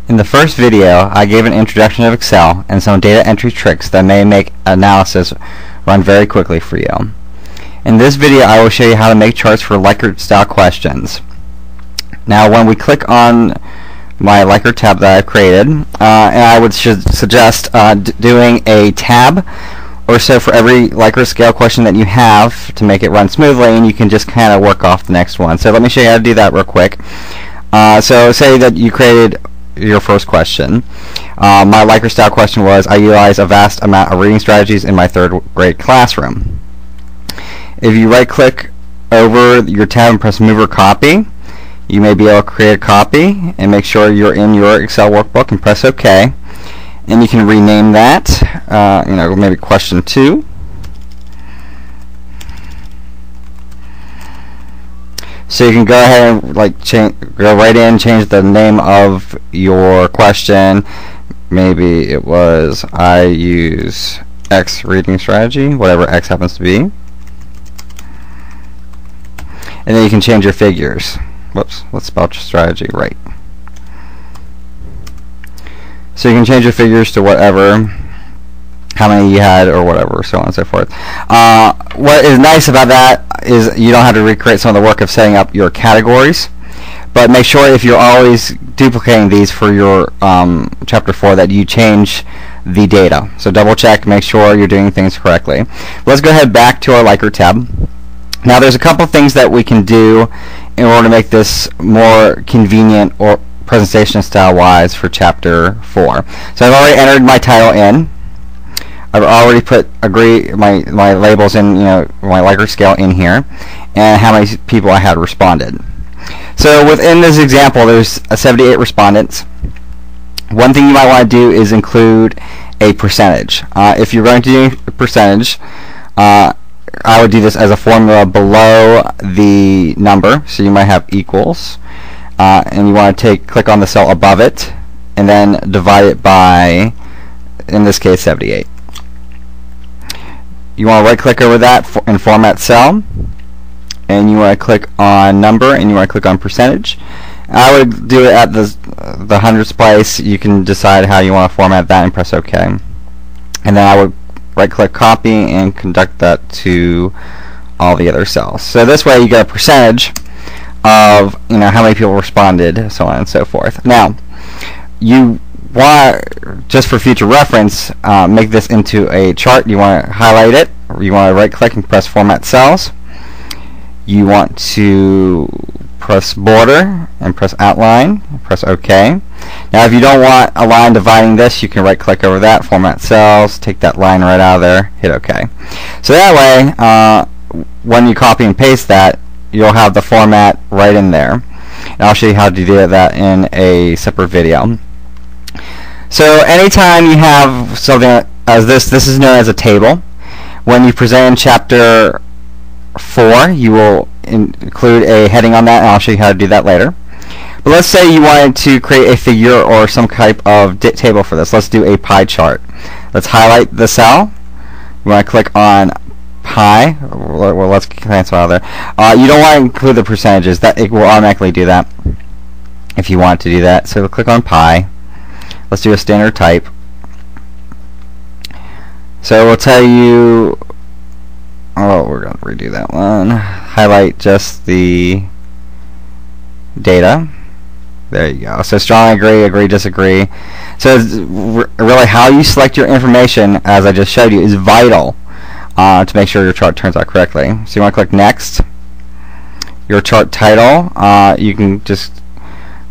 In the first video, I gave an introduction of Excel and some data entry tricks that may make analysis run very quickly for you. In this video, I will show you how to make charts for Likert style questions. Now, when we click on my Likert tab that I've created, and I would suggest doing a tab or so for every Likert scale question that you have to make it run smoothly, and you can just kind of work off the next one. So let me show you how to do that real quick. So say that you created your first question. My Likert style question was, I utilize a vast amount of reading strategies in my third grade classroom. If you right click over your tab and press move or copy, you may be able to create a copy and make sure you're in your Excel workbook and press OK. And you can rename that, maybe question 2. So you can go ahead and go right in, change the name of your question. Maybe it was, I use X reading strategy, whatever X happens to be. And then you can change your figures. Whoops, let's spell strategy right. So you can change your figures to whatever, how many you had or whatever, so on and so forth. What is nice about that is you don't have to recreate some of the work of setting up your categories, but make sure if you're always duplicating these for your chapter 4 that you change the data. So double check, make sure you're doing things correctly. Let's go ahead back to our Likert tab. Now there's a couple things that we can do in order to make this more convenient or presentation style wise for chapter 4. So I've already entered my title in. I've already put my labels in, my Likert scale in here, and how many people I had responded. So within this example, there's 78 respondents. One thing you might want to do is include a percentage. If you're going to do a percentage, I would do this as a formula below the number. So you might have equals, and you want to click on the cell above it, and then divide it by, in this case, 78. You want to right click over that and format cell, and you want to click on number, and you want to click on percentage. I would do it at the hundredths place. You can decide how you want to format that and press OK. And then I would right click copy and conduct that to all the other cells. So this way you get a percentage of how many people responded, so on and so forth. Now you want, just for future reference, make this into a chart. You want to highlight it, or you want to right click and press format cells. You want to press border and press outline, press OK. Now if you don't want a line dividing this, you can right click over that, format cells, take that line right out of there, hit OK. So that way when you copy and paste that, you'll have the format right in there. And I'll show you how to do that in a separate video. So anytime you have something as this is known as a table. When you present in chapter 4, you will include a heading on that, and I'll show you how to do that later. But let's say you wanted to create a figure or some type of table for this. Let's do a pie chart. Let's highlight the cell. You want to click on pie. Well, let's cancel out of there. You don't want to include the percentages. That it will automatically do that if you want to do that. So we'll click on pie. Let's do a standard type. So we'll tell you, we're going to redo that one. Highlight just the data. There you go. So strong agree, agree, disagree. So it's really how you select your information, as I just showed you, is vital to make sure your chart turns out correctly. So you want to click next. Your chart title, you can just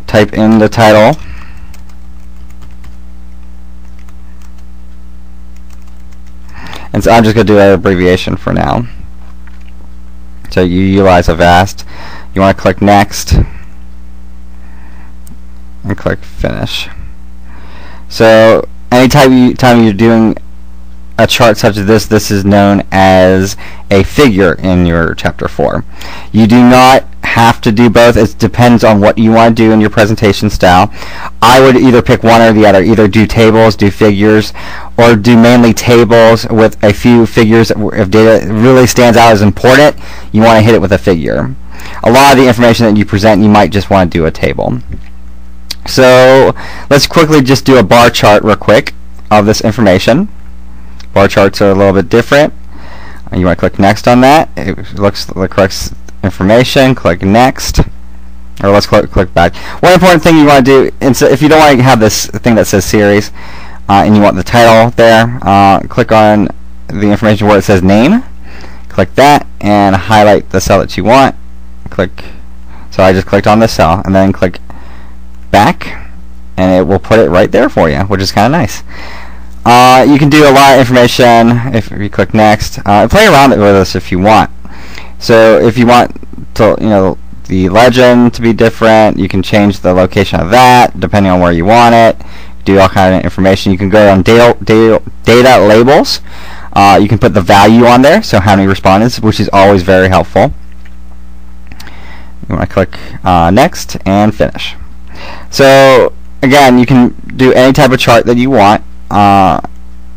type in the title. And so I'm just going to do an abbreviation for now. So you utilize a vast. You want to click next and click finish. So anytime you're doing a chart such as this is known as a figure in your chapter 4. You do not have to do both. It depends on what you want to do in your presentation style. I would either pick one or the other. Either do tables, do figures, or do mainly tables with a few figures. If data really stands out as important, you want to hit it with a figure. A lot of the information that you present, you might just want to do a table. So let's quickly just do a bar chart real quick of this information. Bar charts are a little bit different. You want to click next on that. It looks the correct information. Click next. Or let's click back. One important thing you want to do, if you don't want to have this thing that says series, and you want the title there, click on the information where it says name. Click that and highlight the cell that you want. Click. So I just clicked on this cell, and then click back, and it will put it right there for you, which is kind of nice. You can do a lot of information if you click next. Play around with this if you want. So if you want to, the legend to be different, you can change the location of that depending on where you want it. Do all kind of information. You can go on data labels. You can put the value on there, so how many respondents, which is always very helpful. You want to click next and finish. So again, you can do any type of chart that you want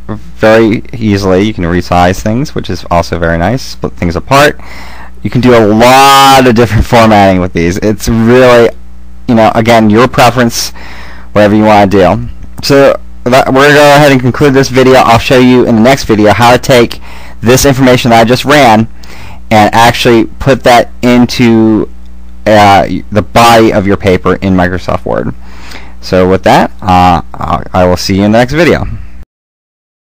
very easily. You can resize things, which is also very nice. Split things apart. You can do a lot of different formatting with these. It's really, again, your preference, whatever you want to do. So we're going to go ahead and conclude this video. I'll show you in the next video how to take this information that I just ran and actually put that into the body of your paper in Microsoft Word. So with that, I will see you in the next video.